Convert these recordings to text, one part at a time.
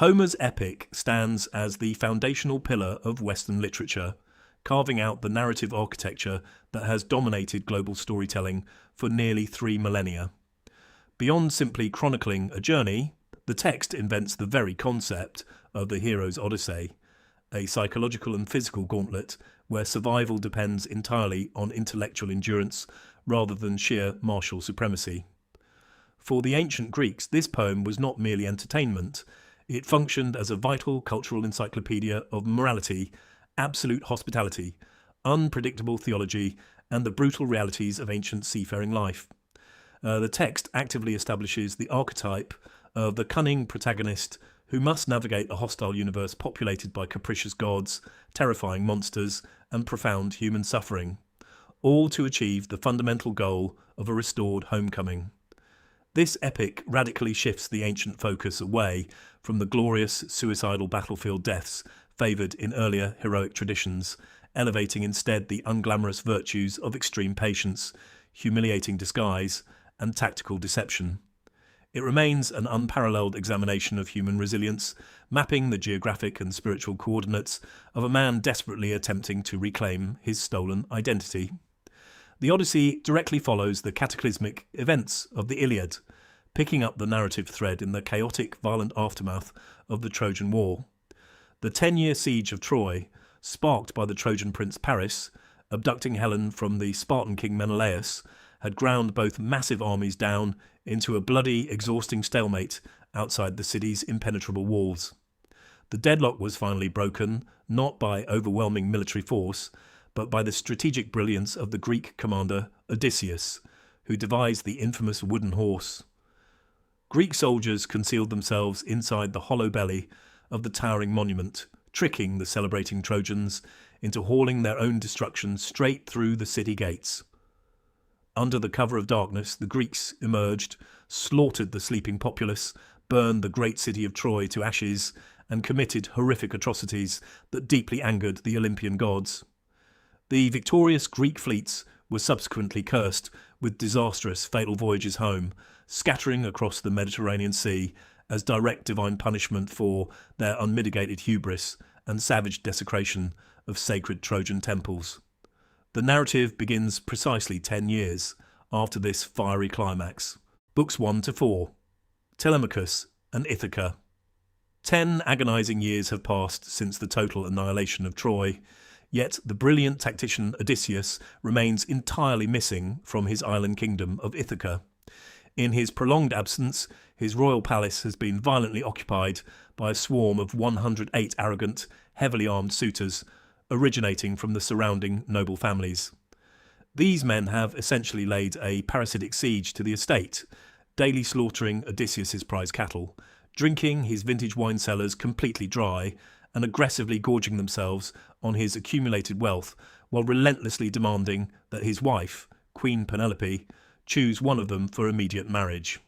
Homer's epic stands as the foundational pillar of Western literature, carving out the narrative architecture that has dominated global storytelling for nearly 3 millennia. Beyond simply chronicling a journey, the text invents the very concept of the hero's Odyssey, a psychological and physical gauntlet where survival depends entirely on intellectual endurance rather than sheer martial supremacy. For the ancient Greeks, this poem was not merely entertainment. It functioned as a vital cultural encyclopedia of morality, absolute hospitality, unpredictable theology, and the brutal realities of ancient seafaring life. The text actively establishes the archetype of the cunning protagonist who must navigate a hostile universe populated by capricious gods, terrifying monsters, and profound human suffering, all to achieve the fundamental goal of a restored homecoming. This epic radically shifts the ancient focus away from the glorious suicidal battlefield deaths favoured in earlier heroic traditions, elevating instead the unglamorous virtues of extreme patience, humiliating disguise, and tactical deception. It remains an unparalleled examination of human resilience, mapping the geographic and spiritual coordinates of a man desperately attempting to reclaim his stolen identity. The Odyssey directly follows the cataclysmic events of the Iliad, picking up the narrative thread in the chaotic, violent aftermath of the Trojan War. The 10-year siege of Troy, sparked by the Trojan prince Paris, abducting Helen from the Spartan king Menelaus, had ground both massive armies down into a bloody, exhausting stalemate outside the city's impenetrable walls. The deadlock was finally broken, not by overwhelming military force, but by the strategic brilliance of the Greek commander Odysseus, who devised the infamous wooden horse. Greek soldiers concealed themselves inside the hollow belly of the towering monument, tricking the celebrating Trojans into hauling their own destruction straight through the city gates. Under the cover of darkness, the Greeks emerged, slaughtered the sleeping populace, burned the great city of Troy to ashes, and committed horrific atrocities that deeply angered the Olympian gods. The victorious Greek fleets were subsequently cursed with disastrous fatal voyages home, scattering across the Mediterranean Sea as direct divine punishment for their unmitigated hubris and savage desecration of sacred Trojan temples. The narrative begins precisely 10 years after this fiery climax. Books 1 to 4. Telemachus and Ithaca. 10 agonising years have passed since the total annihilation of Troy, yet the brilliant tactician Odysseus remains entirely missing from his island kingdom of Ithaca. In his prolonged absence, his royal palace has been violently occupied by a swarm of 108 arrogant, heavily armed suitors, originating from the surrounding noble families. These men have essentially laid a parasitic siege to the estate, daily slaughtering Odysseus's prize cattle, drinking his vintage wine cellars completely dry, and aggressively gorging themselves on his accumulated wealth, while relentlessly demanding that his wife, Queen Penelope, choose one of them for immediate marriage.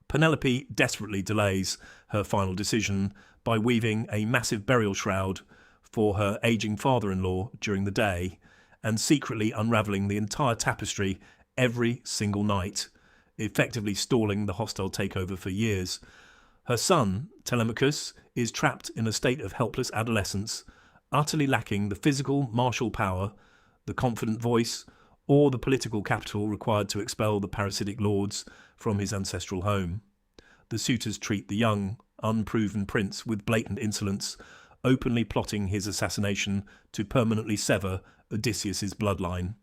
Penelope desperately delays her final decision by weaving a massive burial shroud for her ageing father-in-law during the day, and secretly unravelling the entire tapestry every single night, effectively stalling the hostile takeover for years. Her son, Telemachus, is trapped in a state of helpless adolescence, utterly lacking the physical, martial power, the confident voice, or the political capital required to expel the parasitic lords from his ancestral home. The suitors treat the young, unproven prince with blatant insolence, openly plotting his assassination to permanently sever Odysseus's bloodline.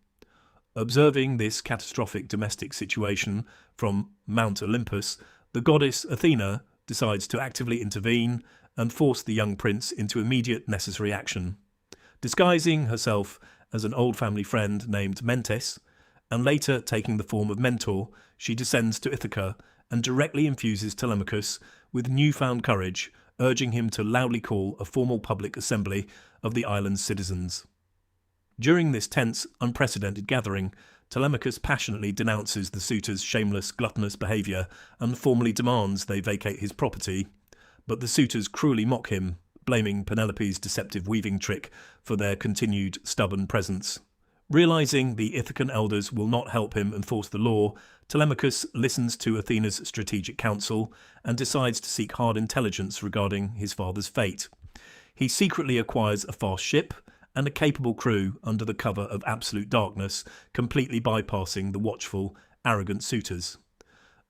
Observing this catastrophic domestic situation from Mount Olympus, the goddess Athena decides to actively intervene and force the young prince into immediate necessary action. Disguising herself as an old family friend named Mentes, and later taking the form of Mentor, she descends to Ithaca and directly infuses Telemachus with newfound courage, urging him to loudly call a formal public assembly of the island's citizens. During this tense, unprecedented gathering, Telemachus passionately denounces the suitors' shameless, gluttonous behaviour and formally demands they vacate his property, but the suitors cruelly mock him, blaming Penelope's deceptive weaving trick for their continued stubborn presence. Realizing the Ithacan elders will not help him enforce the law, Telemachus listens to Athena's strategic counsel and decides to seek hard intelligence regarding his father's fate. He secretly acquires a fast ship and a capable crew under the cover of absolute darkness, completely bypassing the watchful, arrogant suitors.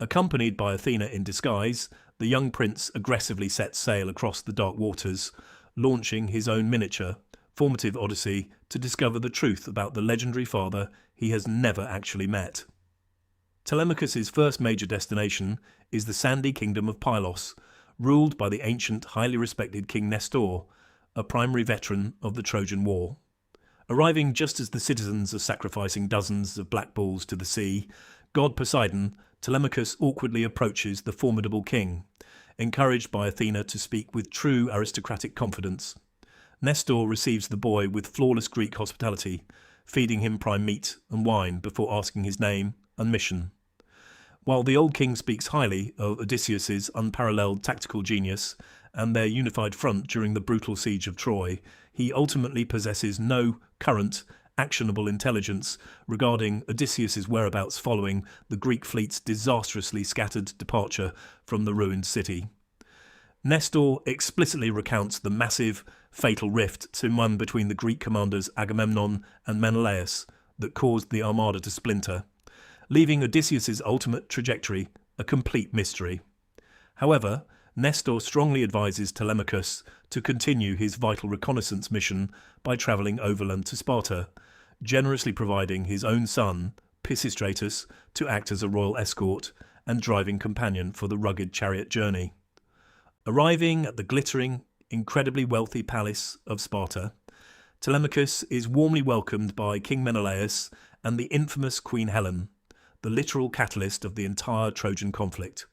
Accompanied by Athena in disguise, the young prince aggressively sets sail across the dark waters, launching his own miniature, formative Odyssey to discover the truth about the legendary father he has never actually met. Telemachus's first major destination is the sandy kingdom of Pylos, ruled by the ancient, highly respected King Nestor, a primary veteran of the Trojan War. Arriving just as the citizens are sacrificing dozens of black bulls to the sea, god Poseidon, Telemachus awkwardly approaches the formidable king, encouraged by Athena to speak with true aristocratic confidence. Nestor receives the boy with flawless Greek hospitality, feeding him prime meat and wine before asking his name and mission. While the old king speaks highly of Odysseus's unparalleled tactical genius and their unified front during the brutal siege of Troy, he ultimately possesses no current, actionable intelligence regarding Odysseus's whereabouts following the Greek fleet's disastrously scattered departure from the ruined city. Nestor explicitly recounts the massive, fatal rift to one between the Greek commanders Agamemnon and Menelaus that caused the armada to splinter, leaving Odysseus's ultimate trajectory a complete mystery. However, Nestor strongly advises Telemachus to continue his vital reconnaissance mission by travelling overland to Sparta, generously providing his own son, Pisistratus, to act as a royal escort and driving companion for the rugged chariot journey. Arriving at the glittering, incredibly wealthy palace of Sparta, Telemachus is warmly welcomed by King Menelaus and the infamous Queen Helen, the literal catalyst of the entire Trojan conflict.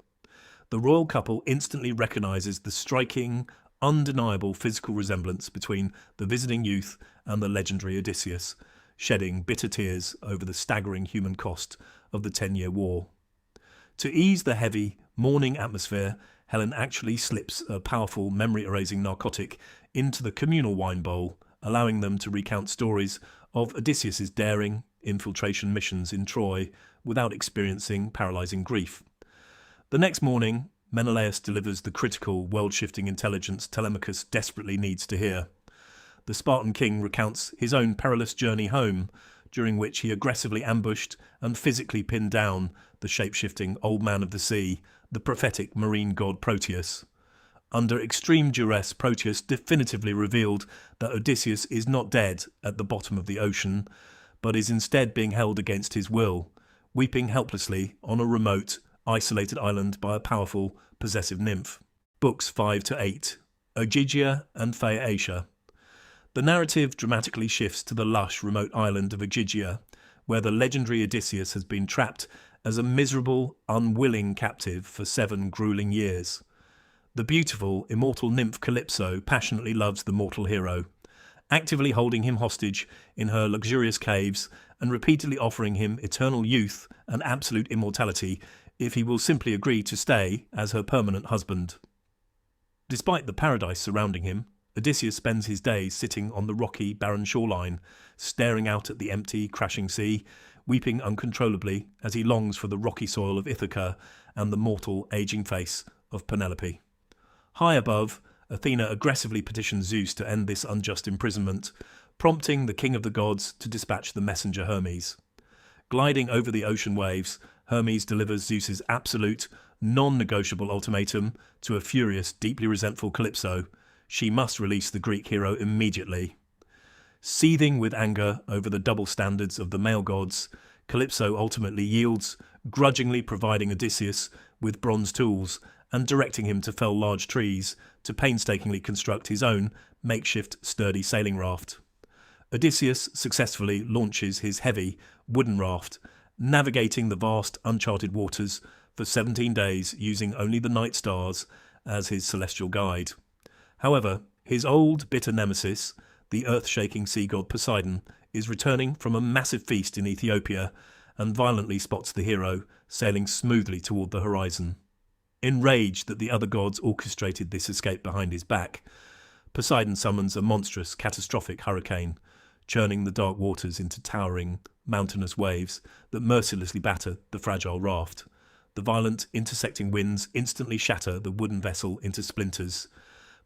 The royal couple instantly recognises the striking, undeniable physical resemblance between the visiting youth and the legendary Odysseus, shedding bitter tears over the staggering human cost of the 10-year war. To ease the heavy, mourning atmosphere, Helen actually slips a powerful memory-erasing narcotic into the communal wine bowl, allowing them to recount stories of Odysseus's daring infiltration missions in Troy without experiencing paralysing grief. The next morning, Menelaus delivers the critical, world-shifting intelligence Telemachus desperately needs to hear. The Spartan king recounts his own perilous journey home, during which he aggressively ambushed and physically pinned down the shape-shifting Old Man of the Sea, the prophetic marine god Proteus. Under extreme duress, Proteus definitively revealed that Odysseus is not dead at the bottom of the ocean, but is instead being held against his will, weeping helplessly on a remote, isolated island by a powerful, possessive nymph. Books 5 to 8, Ogygia and Phaeacia. The narrative dramatically shifts to the lush, remote island of Ogygia, where the legendary Odysseus has been trapped as a miserable, unwilling captive for 7 grueling years. The beautiful, immortal nymph Calypso passionately loves the mortal hero, actively holding him hostage in her luxurious caves and repeatedly offering him eternal youth and absolute immortality if he will simply agree to stay as her permanent husband. Despite the paradise surrounding him, Odysseus spends his days sitting on the rocky, barren shoreline, staring out at the empty, crashing sea, weeping uncontrollably as he longs for the rocky soil of Ithaca and the mortal, ageing face of Penelope. High above, Athena aggressively petitions Zeus to end this unjust imprisonment, prompting the king of the gods to dispatch the messenger Hermes. Gliding over the ocean waves, Hermes delivers Zeus's absolute, non-negotiable ultimatum to a furious, deeply resentful Calypso. She must release the Greek hero immediately. Seething with anger over the double standards of the male gods, Calypso ultimately yields, grudgingly providing Odysseus with bronze tools and directing him to fell large trees to painstakingly construct his own makeshift sturdy sailing raft. Odysseus successfully launches his heavy wooden raft, navigating the vast uncharted waters for 17 days using only the night stars as his celestial guide. However, his old bitter nemesis, the earth-shaking sea god Poseidon, is returning from a massive feast in Ethiopia and violently spots the hero sailing smoothly toward the horizon. Enraged that the other gods orchestrated this escape behind his back, Poseidon summons a monstrous, catastrophic hurricane, churning the dark waters into towering, mountainous waves that mercilessly batter the fragile raft. The violent, intersecting winds instantly shatter the wooden vessel into splinters,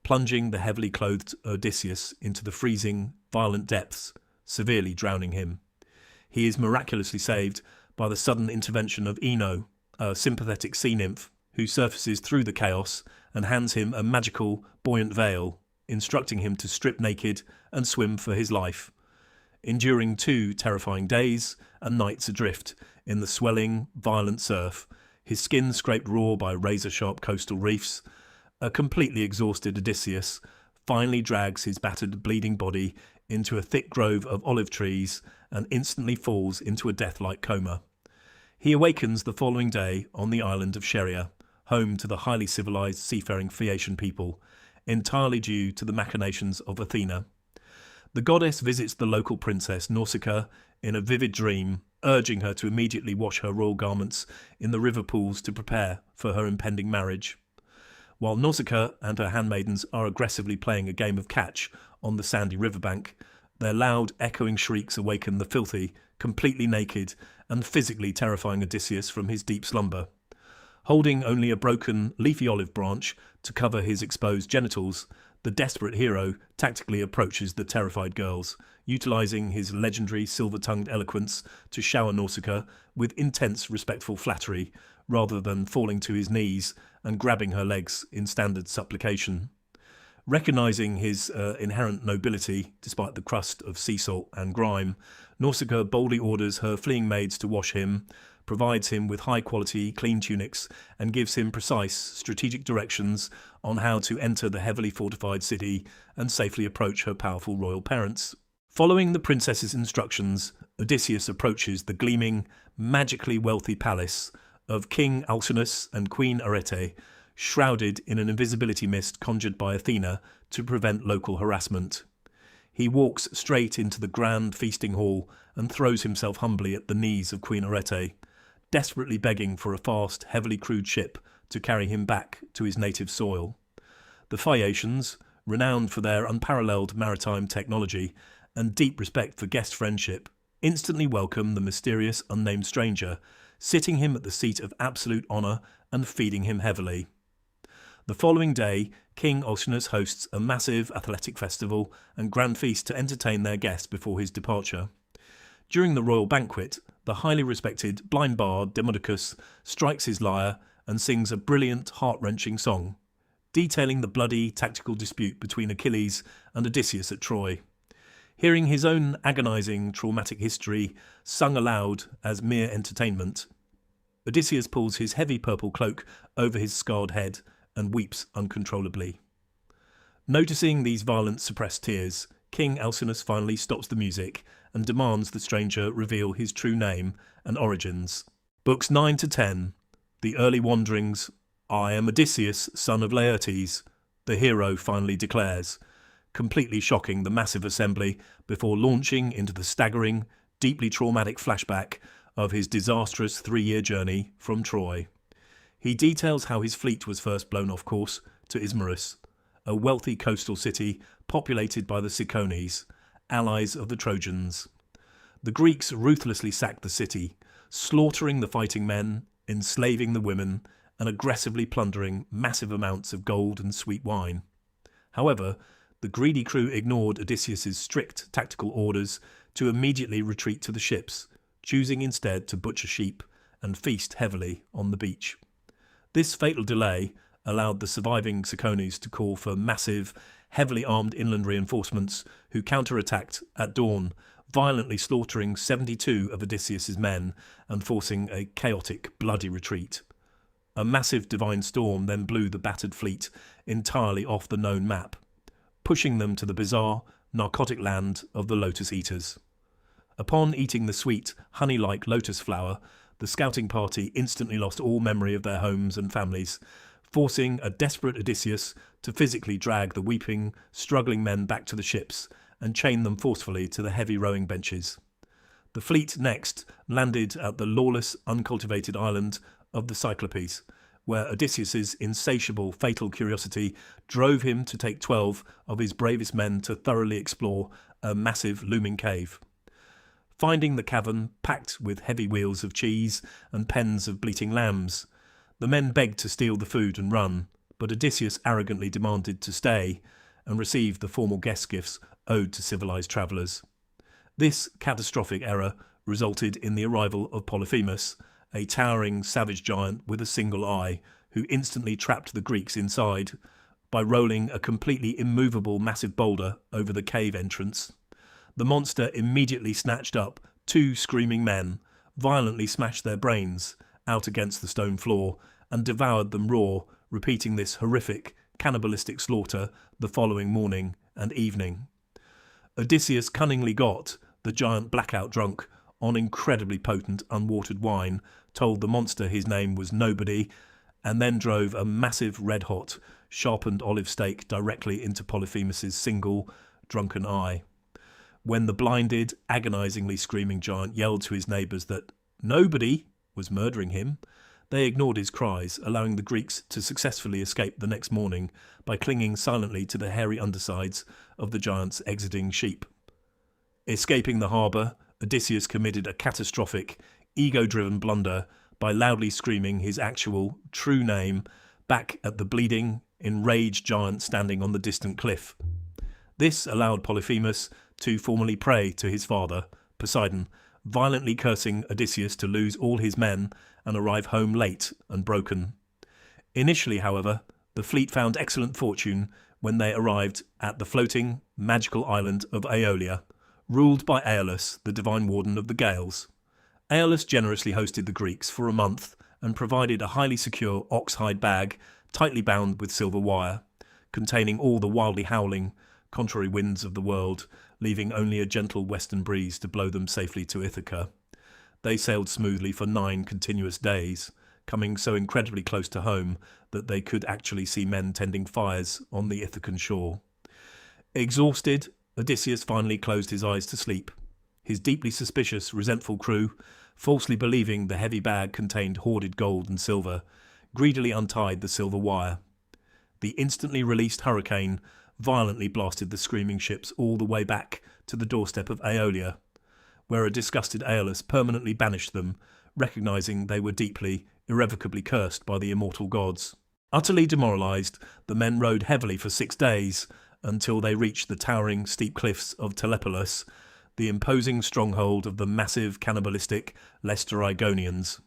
plunging the heavily clothed Odysseus into the freezing, violent depths, severely drowning him. He is miraculously saved by the sudden intervention of Ino, a sympathetic sea nymph, who surfaces through the chaos and hands him a magical, buoyant veil, instructing him to strip naked and swim for his life. Enduring 2 terrifying days and nights adrift in the swelling, violent surf, his skin scraped raw by razor-sharp coastal reefs, a completely exhausted Odysseus finally drags his battered, bleeding body into a thick grove of olive trees and instantly falls into a death-like coma. He awakens the following day on the island of Scheria, home to the highly civilized seafaring Phaeacian people, entirely due to the machinations of Athena. The goddess visits the local princess Nausicaa in a vivid dream, urging her to immediately wash her royal garments in the river pools to prepare for her impending marriage. While Nausicaa and her handmaidens are aggressively playing a game of catch on the sandy riverbank, their loud, echoing shrieks awaken the filthy, completely naked, and physically terrifying Odysseus from his deep slumber. Holding only a broken, leafy olive branch to cover his exposed genitals, the desperate hero tactically approaches the terrified girls, utilising his legendary silver-tongued eloquence to shower Nausicaa with intense, respectful flattery, rather than falling to his knees and grabbing her legs in standard supplication. Recognising his inherent nobility, despite the crust of sea salt and grime, Nausicaa boldly orders her fleeing maids to wash him, provides him with high-quality, clean tunics, and gives him precise, strategic directions on how to enter the heavily fortified city and safely approach her powerful royal parents. Following the princess's instructions, Odysseus approaches the gleaming, magically wealthy palace of King Alcinous and Queen Arete, shrouded in an invisibility mist conjured by Athena to prevent local harassment. He walks straight into the grand feasting hall and throws himself humbly at the knees of Queen Arete, desperately begging for a fast, heavily crewed ship to carry him back to his native soil. The Phaeacians, renowned for their unparalleled maritime technology and deep respect for guest friendship, instantly welcome the mysterious unnamed stranger, sitting him at the seat of absolute honour and feeding him heavily. The following day, King Alcinous hosts a massive athletic festival and grand feast to entertain their guests before his departure. During the royal banquet, the highly respected blind bard Demodocus strikes his lyre and sings a brilliant, heart-wrenching song, detailing the bloody tactical dispute between Achilles and Odysseus at Troy. Hearing his own agonising, traumatic history sung aloud as mere entertainment, Odysseus pulls his heavy purple cloak over his scarred head and weeps uncontrollably. Noticing these violent, suppressed tears, King Alcinous finally stops the music and demands the stranger reveal his true name and origins. Books 9 to 10, The Early Wanderings, I am Odysseus, son of Laertes, the hero finally declares, completely shocking the massive assembly before launching into the staggering, deeply traumatic flashback of his disastrous 3-year journey from Troy. He details how his fleet was first blown off course to Ismarus, a wealthy coastal city populated by the Cicones, allies of the Trojans. The Greeks ruthlessly sacked the city, slaughtering the fighting men, enslaving the women, and aggressively plundering massive amounts of gold and sweet wine. However, the greedy crew ignored Odysseus's strict tactical orders to immediately retreat to the ships, choosing instead to butcher sheep and feast heavily on the beach. This fatal delay allowed the surviving Cicones to call for massive, heavily armed inland reinforcements who counterattacked at dawn, violently slaughtering 72 of Odysseus's men and forcing a chaotic, bloody retreat. A massive divine storm then blew the battered fleet entirely off the known map, pushing them to the bizarre, narcotic land of the Lotus Eaters. Upon eating the sweet, honey-like lotus flower, the scouting party instantly lost all memory of their homes and families, forcing a desperate Odysseus to physically drag the weeping, struggling men back to the ships and chain them forcefully to the heavy rowing benches. The fleet next landed at the lawless, uncultivated island of the Cyclopes, where Odysseus's insatiable fatal curiosity drove him to take 12 of his bravest men to thoroughly explore a massive looming cave. Finding the cavern packed with heavy wheels of cheese and pens of bleating lambs, the men begged to steal the food and run, but Odysseus arrogantly demanded to stay and receive the formal guest gifts owed to civilized travellers. This catastrophic error resulted in the arrival of Polyphemus, a towering savage giant with a single eye, who instantly trapped the Greeks inside by rolling a completely immovable massive boulder over the cave entrance. The monster immediately snatched up 2 screaming men, violently smashed their brains out against the stone floor, and devoured them raw, repeating this horrific, cannibalistic slaughter the following morning and evening. Odysseus cunningly got the giant blackout drunk on incredibly potent unwatered wine, told the monster his name was Nobody, and then drove a massive red-hot, sharpened olive stake directly into Polyphemus's single, drunken eye. When the blinded, agonizingly screaming giant yelled to his neighbours that nobody was murdering him, they ignored his cries, allowing the Greeks to successfully escape the next morning by clinging silently to the hairy undersides of the giant's exiting sheep. Escaping the harbour, Odysseus committed a catastrophic, ego-driven blunder by loudly screaming his actual, true name back at the bleeding, enraged giant standing on the distant cliff. This allowed Polyphemus to formally pray to his father, Poseidon, violently cursing Odysseus to lose all his men and arrive home late and broken. Initially, however, the fleet found excellent fortune when they arrived at the floating, magical island of Aeolia, ruled by Aeolus, the divine warden of the gales. Aeolus generously hosted the Greeks for a month and provided a highly secure ox-hide bag tightly bound with silver wire, containing all the wildly howling, contrary winds of the world, leaving only a gentle western breeze to blow them safely to Ithaca. They sailed smoothly for 9 continuous days, coming so incredibly close to home that they could actually see men tending fires on the Ithacan shore. Exhausted, Odysseus finally closed his eyes to sleep. His deeply suspicious, resentful crew, falsely believing the heavy bag contained hoarded gold and silver, greedily untied the silver wire. The instantly released hurricane violently blasted the screaming ships all the way back to the doorstep of Aeolia, where a disgusted Aeolus permanently banished them, recognising they were deeply, irrevocably cursed by the immortal gods. Utterly demoralised, the men rowed heavily for 6 days until they reached the towering steep cliffs of Telepolis, the imposing stronghold of the massive cannibalistic Laestrygonians.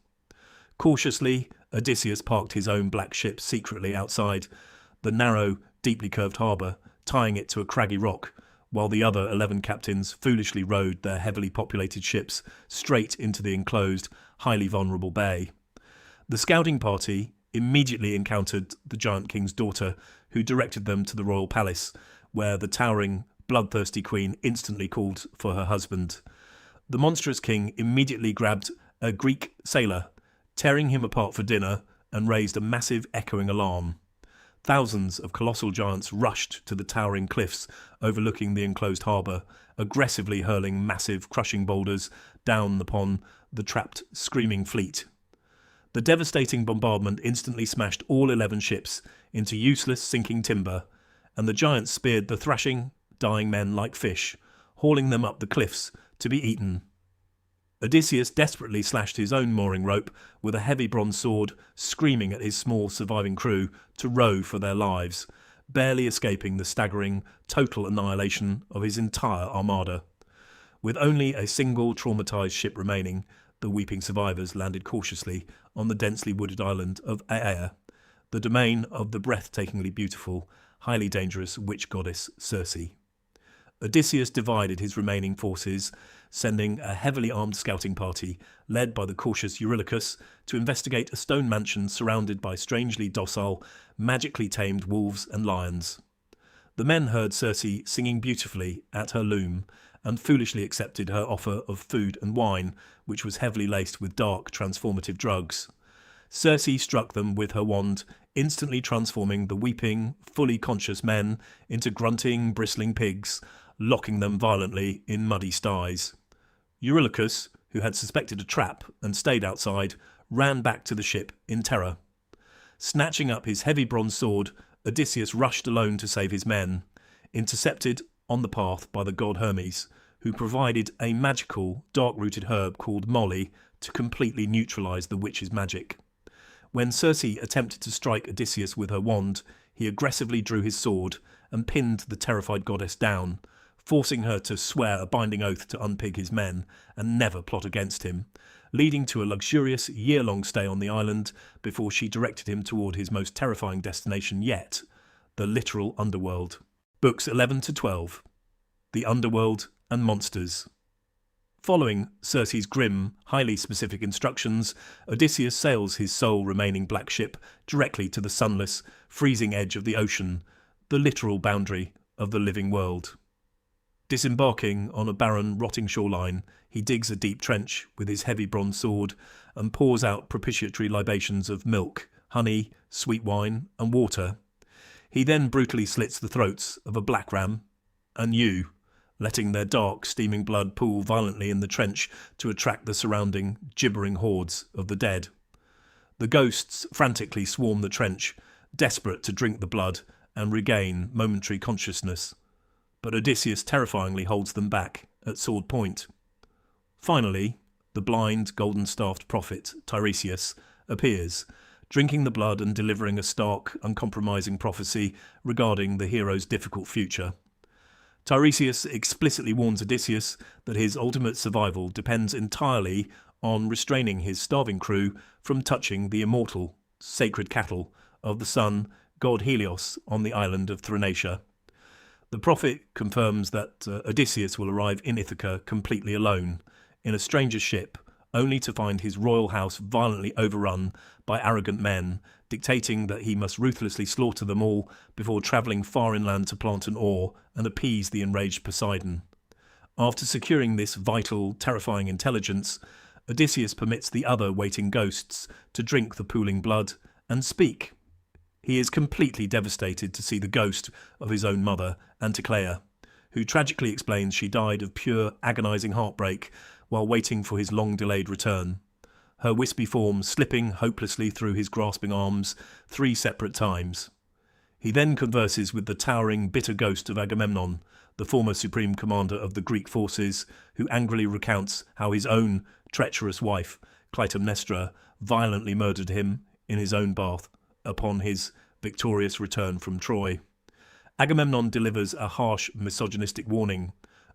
Cautiously, Odysseus parked his own black ship secretly outside the narrow, deeply curved harbour, tying it to a craggy rock, while the other 11 captains foolishly rowed their heavily populated ships straight into the enclosed, highly vulnerable bay. The scouting party immediately encountered the giant king's daughter, who directed them to the royal palace, where the towering, bloodthirsty queen instantly called for her husband. The monstrous king immediately grabbed a Greek sailor, tearing him apart for dinner, and raised a massive echoing alarm. Thousands of colossal giants rushed to the towering cliffs overlooking the enclosed harbour, aggressively hurling massive, crushing boulders down upon the trapped, screaming fleet. The devastating bombardment instantly smashed all 11 ships into useless, sinking timber, and the giants speared the thrashing, dying men like fish, hauling them up the cliffs to be eaten. Odysseus desperately slashed his own mooring rope with a heavy bronze sword, screaming at his small surviving crew to row for their lives, barely escaping the staggering, total annihilation of his entire armada. With only a single traumatised ship remaining, the weeping survivors landed cautiously on the densely wooded island of Aea, the domain of the breathtakingly beautiful, highly dangerous witch goddess Circe. Odysseus divided his remaining forces, sending a heavily armed scouting party, led by the cautious Eurylochus, to investigate a stone mansion surrounded by strangely docile, magically tamed wolves and lions. The men heard Circe singing beautifully at her loom, and foolishly accepted her offer of food and wine, which was heavily laced with dark, transformative drugs. Circe struck them with her wand, instantly transforming the weeping, fully conscious men into grunting, bristling pigs, locking them violently in muddy sties. Eurylochus, who had suspected a trap and stayed outside, ran back to the ship in terror. Snatching up his heavy bronze sword, Odysseus rushed alone to save his men, intercepted on the path by the god Hermes, who provided a magical, dark-rooted herb called moly to completely neutralise the witch's magic. When Circe attempted to strike Odysseus with her wand, he aggressively drew his sword and pinned the terrified goddess down, forcing her to swear a binding oath to unpig his men and never plot against him, leading to a luxurious year-long stay on the island before she directed him toward his most terrifying destination yet, the literal underworld. Books 11 to 12. The Underworld and Monsters. Following Circe's grim, highly specific instructions, Odysseus sails his sole remaining black ship directly to the sunless, freezing edge of the ocean, the literal boundary of the living world. Disembarking on a barren, rotting shoreline, he digs a deep trench with his heavy bronze sword and pours out propitiatory libations of milk, honey, sweet wine, and water. He then brutally slits the throats of a black ram and ewe, letting their dark, steaming blood pool violently in the trench to attract the surrounding, gibbering hordes of the dead. The ghosts frantically swarm the trench, desperate to drink the blood and regain momentary consciousness, but Odysseus terrifyingly holds them back at sword point. Finally, the blind, golden-staffed prophet, Tiresias, appears, drinking the blood and delivering a stark, uncompromising prophecy regarding the hero's difficult future. Tiresias explicitly warns Odysseus that his ultimate survival depends entirely on restraining his starving crew from touching the immortal, sacred cattle of the sun, god Helios, on the island of Thrinacia. The prophet confirms that Odysseus will arrive in Ithaca completely alone, in a stranger's ship, only to find his royal house violently overrun by arrogant men, dictating that he must ruthlessly slaughter them all before travelling far inland to plant an oar and appease the enraged Poseidon. After securing this vital, terrifying intelligence, Odysseus permits the other waiting ghosts to drink the pooling blood and speak. He is completely devastated to see the ghost of his own mother, Anticlea, who tragically explains she died of pure, agonising heartbreak while waiting for his long-delayed return, her wispy form slipping hopelessly through his grasping arms 3 separate times. He then converses with the towering, bitter ghost of Agamemnon, the former supreme commander of the Greek forces, who angrily recounts how his own treacherous wife, Clytemnestra, violently murdered him in his own bath upon his victorious return from Troy. Agamemnon delivers a harsh, misogynistic warning,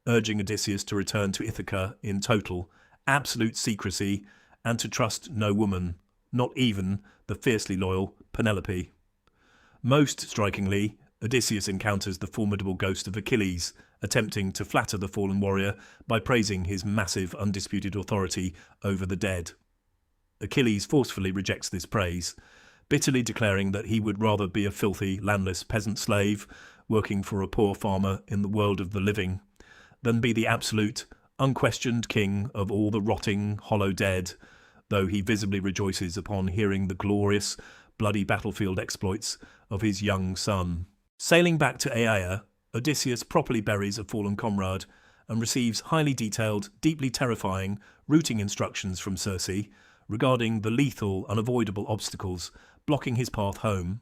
urging Odysseus to return to Ithaca in total, absolute secrecy, and to trust no woman, not even the fiercely loyal Penelope. Most strikingly, Odysseus encounters the formidable ghost of Achilles, attempting to flatter the fallen warrior by praising his massive, undisputed authority over the dead. Achilles forcefully rejects this praise, bitterly declaring that he would rather be a filthy, landless peasant slave, working for a poor farmer in the world of the living, than be the absolute, unquestioned king of all the rotting, hollow dead, though he visibly rejoices upon hearing the glorious, bloody battlefield exploits of his young son. Sailing back to Aiaia, Odysseus properly buries a fallen comrade and receives highly detailed, deeply terrifying routing instructions from Circe regarding the lethal, unavoidable obstacles blocking his path home.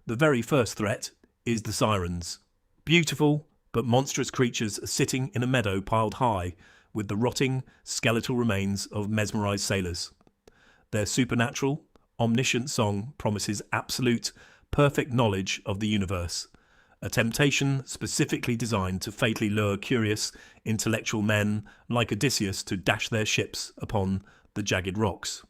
The very first threat is the sirens. Beautiful but monstrous creatures sitting in a meadow piled high with the rotting, skeletal remains of mesmerised sailors. Their supernatural, omniscient song promises absolute, perfect knowledge of the universe, a temptation specifically designed to fatally lure curious, intellectual men like Odysseus to dash their ships upon the jagged rocks.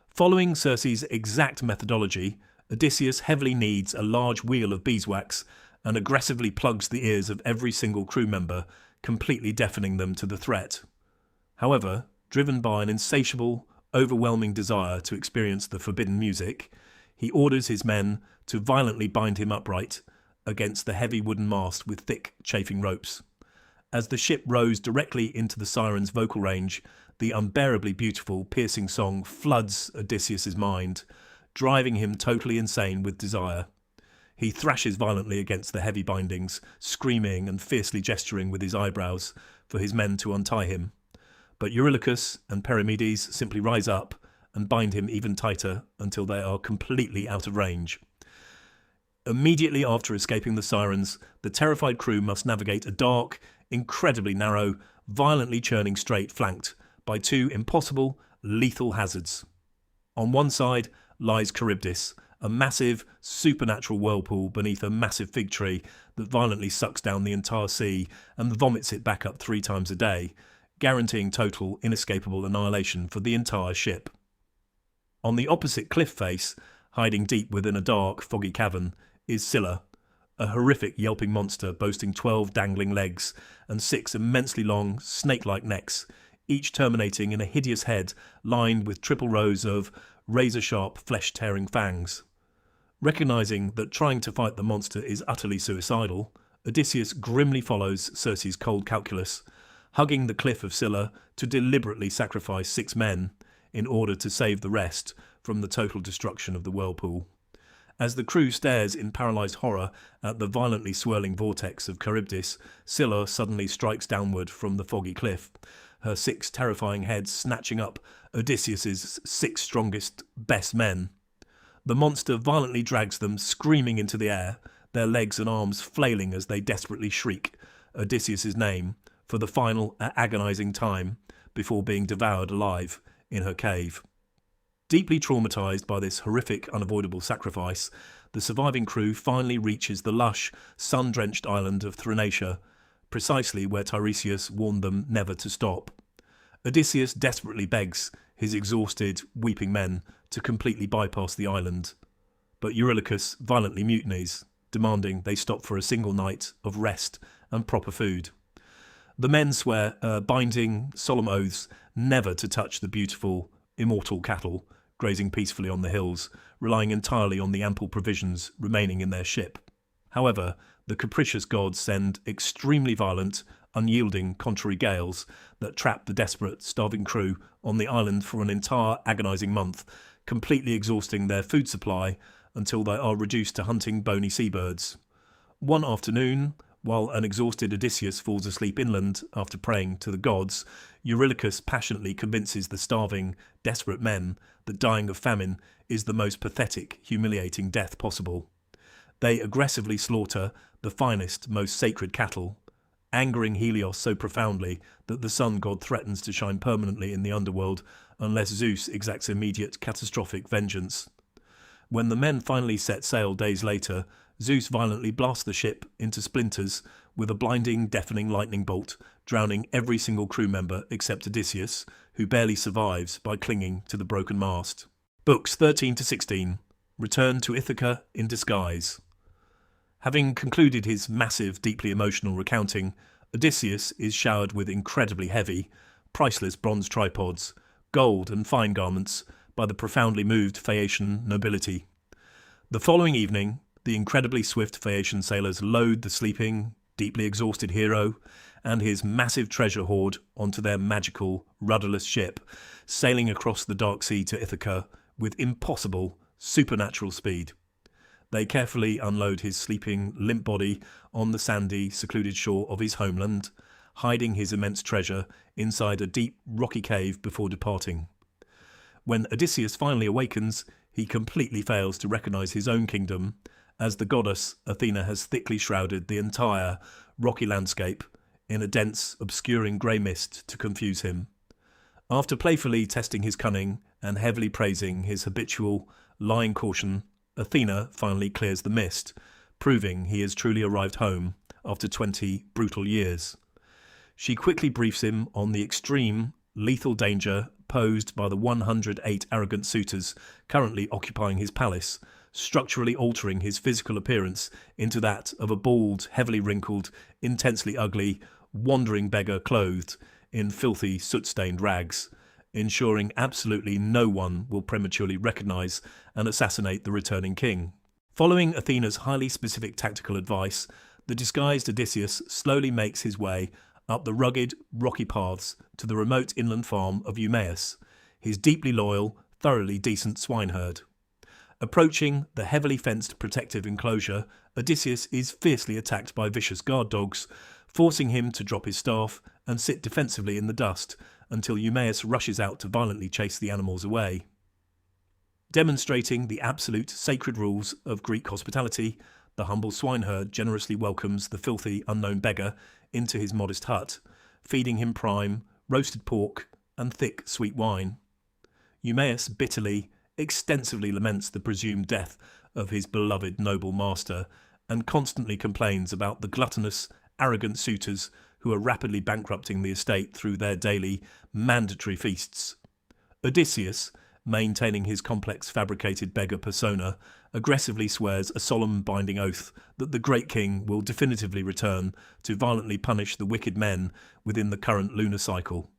Following Circe's exact methodology, Odysseus heavily kneads a large wheel of beeswax and aggressively plugs the ears of every single crew member, completely deafening them to the threat. However, driven by an insatiable, overwhelming desire to experience the forbidden music, he orders his men to violently bind him upright against the heavy wooden mast with thick, chafing ropes. As the ship rose directly into the siren's vocal range, the unbearably beautiful, piercing song floods Odysseus's mind, driving him totally insane with desire. He thrashes violently against the heavy bindings, screaming and fiercely gesturing with his eyebrows for his men to untie him. But Eurylochus and Perimedes simply rise up and bind him even tighter until they are completely out of range. Immediately after escaping the sirens, the terrified crew must navigate a dark, incredibly narrow, violently churning strait flanked by two impossible, lethal hazards. On one side lies Charybdis, a massive, supernatural whirlpool beneath a massive fig tree that violently sucks down the entire sea and vomits it back up 3 times a day, guaranteeing total, inescapable annihilation for the entire ship. On the opposite cliff face, hiding deep within a dark, foggy cavern, is Scylla, a horrific yelping monster boasting 12 dangling legs and 6 immensely long, snake-like necks, each terminating in a hideous head lined with triple rows of razor-sharp, flesh-tearing fangs. Recognizing that trying to fight the monster is utterly suicidal, Odysseus grimly follows Circe's cold calculus, hugging the cliff of Scylla to deliberately sacrifice 6 men in order to save the rest from the total destruction of the whirlpool. As the crew stares in paralysed horror at the violently swirling vortex of Charybdis, Scylla suddenly strikes downward from the foggy cliff, her 6 terrifying heads snatching up Odysseus's 6 strongest, best men. The monster violently drags them screaming into the air, their legs and arms flailing as they desperately shriek Odysseus's name for the final agonising time before being devoured alive in her cave. Deeply traumatised by this horrific, unavoidable sacrifice, the surviving crew finally reaches the lush, sun-drenched island of Thrinacia, precisely where Tiresias warned them never to stop. Odysseus desperately begs his exhausted, weeping men to completely bypass the island, but Eurylochus violently mutinies, demanding they stop for a single night of rest and proper food. The men swear binding, solemn oaths never to touch the beautiful, immortal cattle grazing peacefully on the hills, relying entirely on the ample provisions remaining in their ship. However, the capricious gods send extremely violent, unyielding contrary gales that trap the desperate, starving crew on the island for an entire agonising month, completely exhausting their food supply until they are reduced to hunting bony seabirds. One afternoon, while an exhausted Odysseus falls asleep inland after praying to the gods, Eurylochus passionately convinces the starving, desperate men that dying of famine is the most pathetic, humiliating death possible. They aggressively slaughter the finest, most sacred cattle, angering Helios so profoundly that the sun god threatens to shine permanently in the underworld unless Zeus exacts immediate, catastrophic vengeance. When the men finally set sail days later, Zeus violently blasts the ship into splinters with a blinding, deafening lightning bolt, drowning every single crew member except Odysseus, who barely survives by clinging to the broken mast. Books 13 to 16. Return to Ithaca in disguise. Having concluded his massive, deeply emotional recounting, Odysseus is showered with incredibly heavy, priceless bronze tripods, gold and fine garments by the profoundly moved Phaeacian nobility. The following evening, the incredibly swift Phaeacian sailors load the sleeping, deeply exhausted hero and his massive treasure hoard onto their magical, rudderless ship, sailing across the dark sea to Ithaca with impossible, supernatural speed. They carefully unload his sleeping, limp body on the sandy, secluded shore of his homeland, hiding his immense treasure inside a deep, rocky cave before departing. When Odysseus finally awakens, he completely fails to recognise his own kingdom, as the goddess Athena has thickly shrouded the entire rocky landscape in a dense, obscuring grey mist to confuse him. After playfully testing his cunning and heavily praising his habitual, lying caution, Athena finally clears the mist, proving he has truly arrived home after 20 brutal years. She quickly briefs him on the extreme, lethal danger posed by the 108 arrogant suitors currently occupying his palace, structurally altering his physical appearance into that of a bald, heavily wrinkled, intensely ugly, wandering beggar clothed in filthy, soot-stained rags, ensuring absolutely no one will prematurely recognise and assassinate the returning king. Following Athena's highly specific tactical advice, the disguised Odysseus slowly makes his way up the rugged, rocky paths to the remote inland farm of Eumaeus, his deeply loyal, thoroughly decent swineherd. Approaching the heavily fenced protective enclosure, Odysseus is fiercely attacked by vicious guard dogs, forcing him to drop his staff and sit defensively in the dust until Eumaeus rushes out to violently chase the animals away. Demonstrating the absolute sacred rules of Greek hospitality, the humble swineherd generously welcomes the filthy unknown beggar into his modest hut, feeding him prime, roasted pork, and thick sweet wine. Eumaeus bitterly, extensively laments the presumed death of his beloved noble master, and constantly complains about the gluttonous, arrogant suitors who are rapidly bankrupting the estate through their daily, mandatory feasts. Odysseus, maintaining his complex fabricated beggar persona, aggressively swears a solemn binding oath that the great king will definitively return to violently punish the wicked men within the current lunar cycle.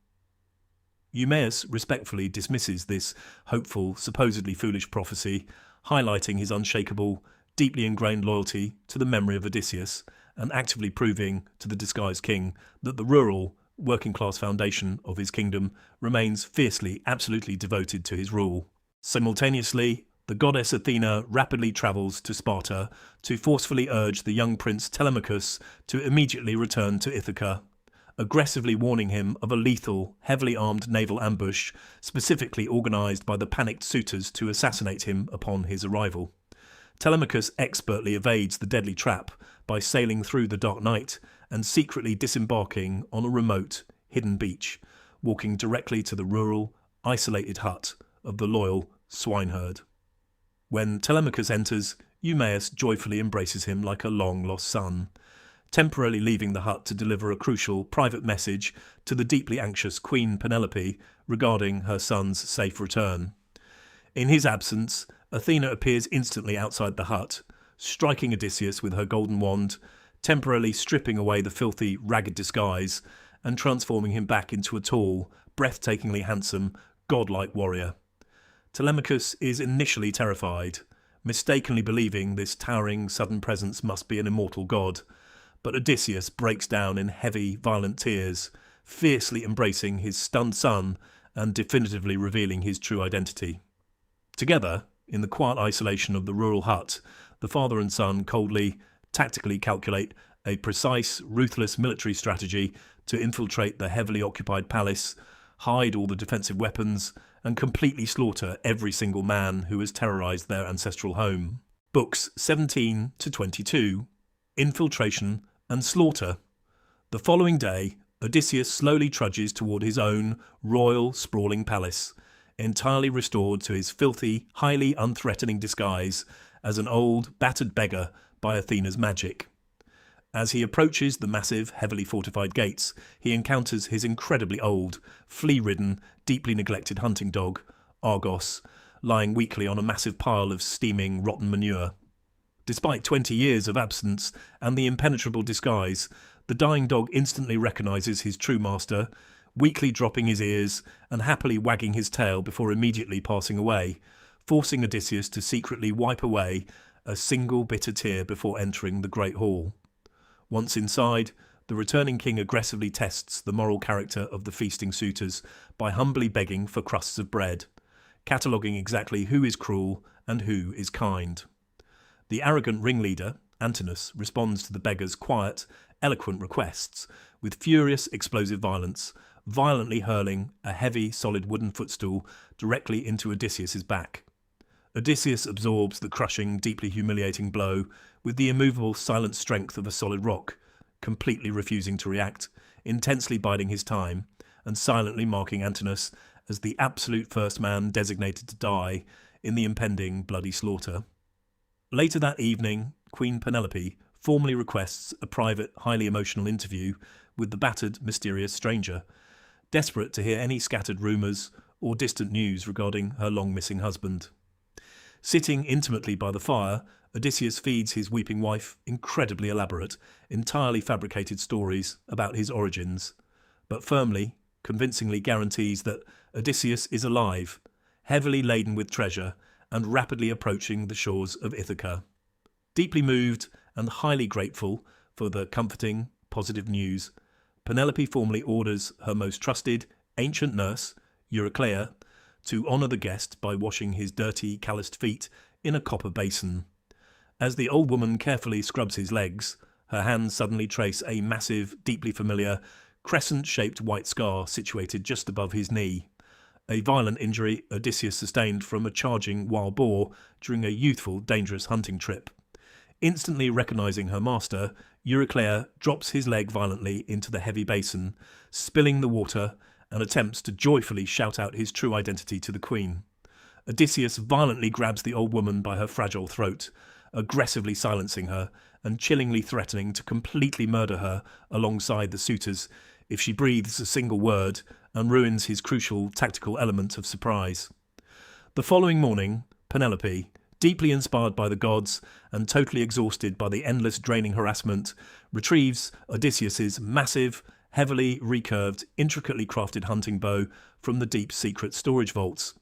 Eumaeus respectfully dismisses this hopeful, supposedly foolish prophecy, highlighting his unshakable, deeply ingrained loyalty to the memory of Odysseus, and actively proving to the disguised king that the rural, working-class foundation of his kingdom remains fiercely, absolutely devoted to his rule. Simultaneously, the goddess Athena rapidly travels to Sparta to forcefully urge the young prince Telemachus to immediately return to Ithaca, aggressively warning him of a lethal, heavily armed naval ambush specifically organised by the panicked suitors to assassinate him upon his arrival. Telemachus expertly evades the deadly trap by sailing through the dark night and secretly disembarking on a remote, hidden beach, walking directly to the rural, isolated hut of the loyal swineherd. When Telemachus enters, Eumaeus joyfully embraces him like a long-lost son, temporarily leaving the hut to deliver a crucial private message to the deeply anxious Queen Penelope regarding her son's safe return. In his absence, Athena appears instantly outside the hut, striking Odysseus with her golden wand, temporarily stripping away the filthy, ragged disguise and transforming him back into a tall, breathtakingly handsome, godlike warrior. Telemachus is initially terrified, mistakenly believing this towering sudden presence must be an immortal god, but Odysseus breaks down in heavy, violent tears, fiercely embracing his stunned son and definitively revealing his true identity. Together, in the quiet isolation of the rural hut, the father and son coldly, tactically calculate a precise, ruthless military strategy to infiltrate the heavily occupied palace, hide all the defensive weapons, and completely slaughter every single man who has terrorised their ancestral home. Books 17 to 22. Infiltration and Slaughter. The following day, Odysseus slowly trudges toward his own royal, sprawling palace, entirely restored to his filthy, highly unthreatening disguise as an old, battered beggar by Athena's magic. As he approaches the massive, heavily fortified gates, he encounters his incredibly old, flea-ridden, deeply neglected hunting dog, Argos, lying weakly on a massive pile of steaming, rotten manure. Despite 20 years of absence and the impenetrable disguise, the dying dog instantly recognises his true master, weakly dropping his ears and happily wagging his tail before immediately passing away, forcing Odysseus to secretly wipe away a single bitter tear before entering the great hall. Once inside, the returning king aggressively tests the moral character of the feasting suitors by humbly begging for crusts of bread, cataloguing exactly who is cruel and who is kind. The arrogant ringleader, Antinous, responds to the beggar's quiet, eloquent requests with furious, explosive violence, violently hurling a heavy, solid wooden footstool directly into Odysseus's back. Odysseus absorbs the crushing, deeply humiliating blow with the immovable, silent strength of a solid rock, completely refusing to react, intensely biding his time, and silently marking Antinous as the absolute first man designated to die in the impending bloody slaughter. Later that evening, Queen Penelope formally requests a private, highly emotional interview with the battered, mysterious stranger, desperate to hear any scattered rumours or distant news regarding her long-missing husband. Sitting intimately by the fire, Odysseus feeds his weeping wife incredibly elaborate, entirely fabricated stories about his origins, but firmly, convincingly guarantees that Odysseus is alive, heavily laden with treasure, and rapidly approaching the shores of Ithaca. Deeply moved and highly grateful for the comforting, positive news, Penelope formally orders her most trusted, ancient nurse, Eurycleia, to honour the guest by washing his dirty, calloused feet in a copper basin. As the old woman carefully scrubs his legs, her hands suddenly trace a massive, deeply familiar, crescent-shaped white scar situated just above his knee, a violent injury Odysseus sustained from a charging wild boar during a youthful, dangerous hunting trip. Instantly recognising her master, Euryclea drops his leg violently into the heavy basin, spilling the water, and attempts to joyfully shout out his true identity to the queen. Odysseus violently grabs the old woman by her fragile throat, aggressively silencing her and chillingly threatening to completely murder her alongside the suitors if she breathes a single word, and ruins his crucial tactical element of surprise. The following morning, Penelope, deeply inspired by the gods and totally exhausted by the endless draining harassment, retrieves Odysseus's massive, heavily recurved, intricately crafted hunting bow from the deep secret storage vaults.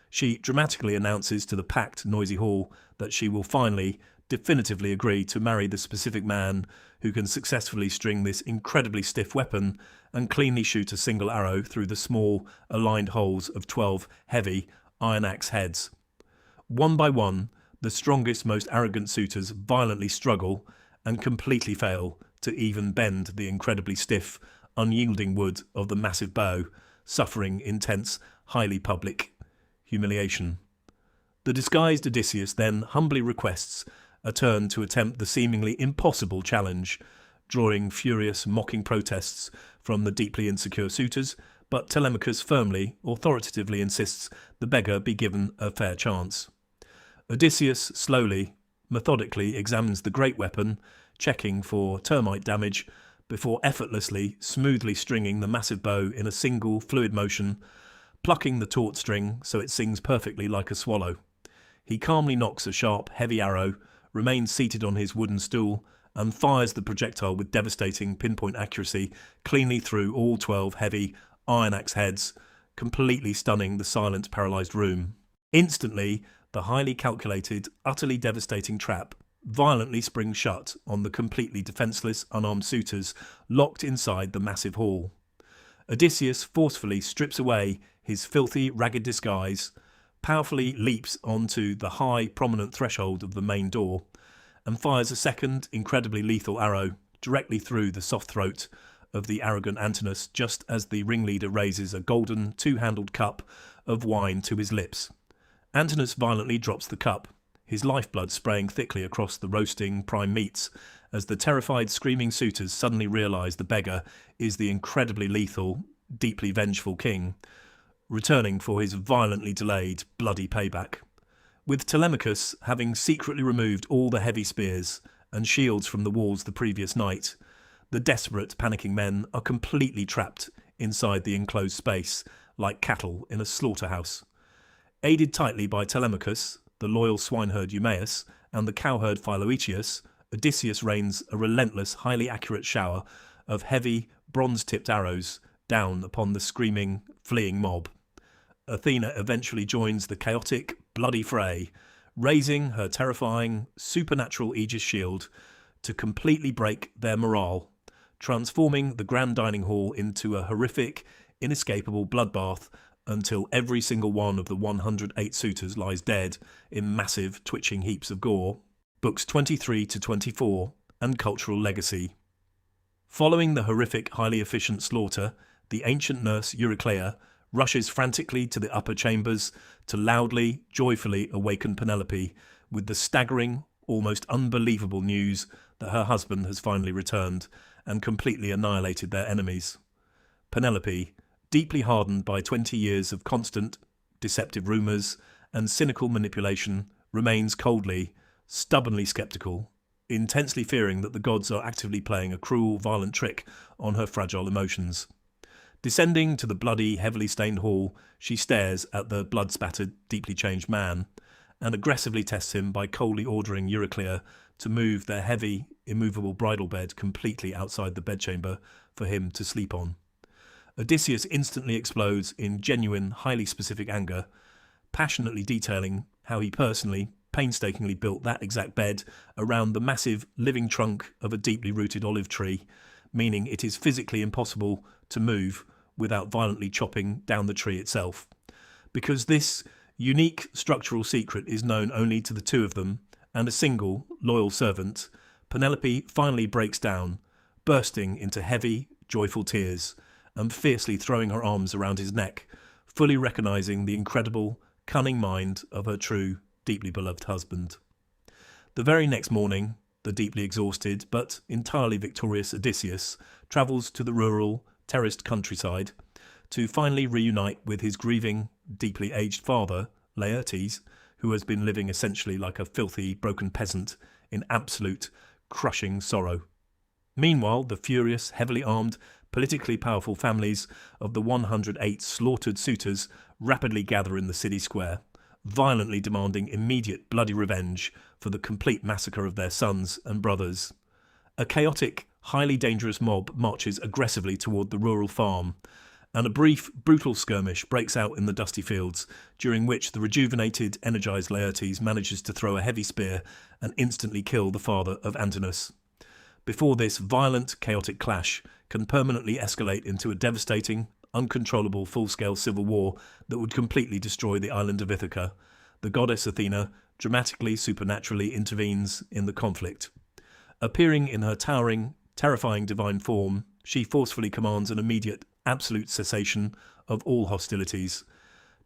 She dramatically announces to the packed, noisy hall that she will finally, definitively agree to marry the specific man who can successfully string this incredibly stiff weapon and cleanly shoot a single arrow through the small, aligned holes of 12 heavy iron axe heads. One by one, the strongest, most arrogant suitors violently struggle and completely fail to even bend the incredibly stiff, unyielding wood of the massive bow, suffering intense, highly public humiliation. The disguised Odysseus then humbly requests a turn to attempt the seemingly impossible challenge, drawing furious, mocking protests from the deeply insecure suitors, but Telemachus firmly, authoritatively insists the beggar be given a fair chance. Odysseus slowly, methodically examines the great weapon, checking for termite damage, before effortlessly, smoothly stringing the massive bow in a single fluid motion, plucking the taut string so it sings perfectly like a swallow. He calmly nocks a sharp, heavy arrow, remains seated on his wooden stool, and fires the projectile with devastating pinpoint accuracy cleanly through all 12 heavy iron axe heads, completely stunning the silent, paralysed room. Instantly, the highly calculated, utterly devastating trap violently springs shut on the completely defenceless, unarmed suitors locked inside the massive hall. Odysseus forcefully strips away his filthy, ragged disguise, powerfully leaps onto the high, prominent threshold of the main door, and fires a second, incredibly lethal arrow directly through the soft throat of the arrogant Antinous just as the ringleader raises a golden, two-handled cup of wine to his lips. Antinous violently drops the cup, his lifeblood spraying thickly across the roasting prime meats as the terrified, screaming suitors suddenly realise the beggar is the incredibly lethal, deeply vengeful king, returning for his violently delayed, bloody payback. With Telemachus having secretly removed all the heavy spears and shields from the walls the previous night, the desperate, panicking men are completely trapped inside the enclosed space, like cattle in a slaughterhouse. Aided tightly by Telemachus, the loyal swineherd Eumaeus, and the cowherd Philoetius, Odysseus rains a relentless, highly accurate shower of heavy, bronze-tipped arrows down upon the screaming, fleeing mob. Athena eventually joins the chaotic, bloody fray, raising her terrifying, supernatural Aegis shield to completely break their morale, transforming the grand dining hall into a horrific, inescapable bloodbath until every single one of the 108 suitors lies dead in massive, twitching heaps of gore. Books 23 to 24 and Cultural Legacy. Following the horrific, highly efficient slaughter, the ancient nurse Euryclea rushes frantically to the upper chambers to loudly, joyfully awaken Penelope with the staggering, almost unbelievable news that her husband has finally returned and completely annihilated their enemies. Penelope, deeply hardened by 20 years of constant, deceptive rumours and cynical manipulation, remains coldly, stubbornly sceptical, intensely fearing that the gods are actively playing a cruel, violent trick on her fragile emotions. Descending to the bloody, heavily stained hall, she stares at the blood-spattered, deeply changed man, and aggressively tests him by coldly ordering Euryclea to move their heavy, immovable bridal bed completely outside the bedchamber for him to sleep on. Odysseus instantly explodes in genuine, highly specific anger, passionately detailing how he personally, painstakingly built that exact bed around the massive living trunk of a deeply rooted olive tree, meaning it is physically impossible to move without violently chopping down the tree itself. Because this unique structural secret is known only to the two of them and a single, loyal servant, Penelope finally breaks down, bursting into heavy, joyful tears and fiercely throwing her arms around his neck, fully recognising the incredible, cunning mind of her true, deeply beloved husband. The very next morning, the deeply exhausted but entirely victorious Odysseus travels to the rural, terraced countryside to finally reunite with his grieving, deeply aged father, Laertes, who has been living essentially like a filthy, broken peasant in absolute, crushing sorrow. Meanwhile, the furious, heavily armed, politically powerful families of the 108 slaughtered suitors rapidly gather in the city square, violently demanding immediate bloody revenge for the complete massacre of their sons and brothers. A chaotic, highly dangerous mob marches aggressively toward the rural farm, and a brief, brutal skirmish breaks out in the dusty fields, during which the rejuvenated, energised Laertes manages to throw a heavy spear and instantly kill the father of Antinous. Before this violent, chaotic clash can permanently escalate into a devastating, uncontrollable full-scale civil war that would completely destroy the island of Ithaca, the goddess Athena dramatically, supernaturally intervenes in the conflict. Appearing in her towering, terrifying divine form, she forcefully commands an immediate, absolute cessation of all hostilities,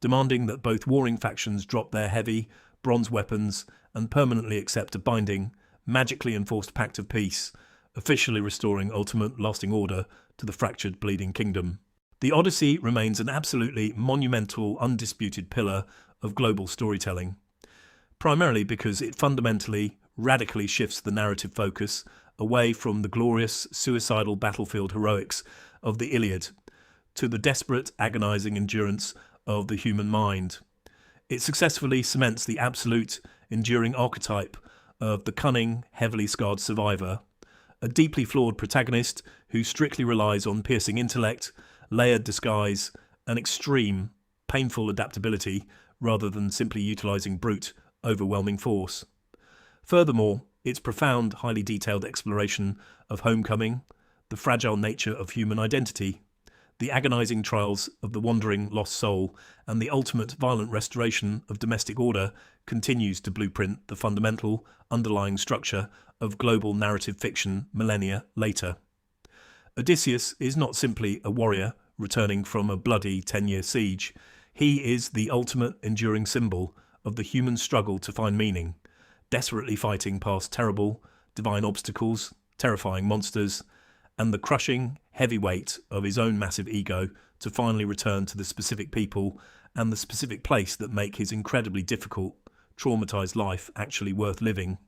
demanding that both warring factions drop their heavy, bronze weapons and permanently accept a binding, magically enforced pact of peace, officially restoring ultimate lasting order to the fractured, bleeding kingdom. The Odyssey remains an absolutely monumental, undisputed pillar of global storytelling, primarily because it fundamentally, radically shifts the narrative focus away from the glorious, suicidal battlefield heroics of the Iliad to the desperate, agonising endurance of the human mind. It successfully cements the absolute, enduring archetype of the cunning, heavily scarred survivor, a deeply flawed protagonist who strictly relies on piercing intellect, layered disguise, and extreme, painful adaptability rather than simply utilising brute, overwhelming force. Furthermore, its profound, highly detailed exploration of homecoming, the fragile nature of human identity, the agonising trials of the wandering lost soul, and the ultimate violent restoration of domestic order continues to blueprint the fundamental, underlying structure of global narrative fiction millennia later. Odysseus is not simply a warrior returning from a bloody 10-year siege. He is the ultimate enduring symbol of the human struggle to find meaning, desperately fighting past terrible, divine obstacles, terrifying monsters, and the crushing, heavy weight of his own massive ego to finally return to the specific people and the specific place that make his incredibly difficult, traumatised life actually worth living.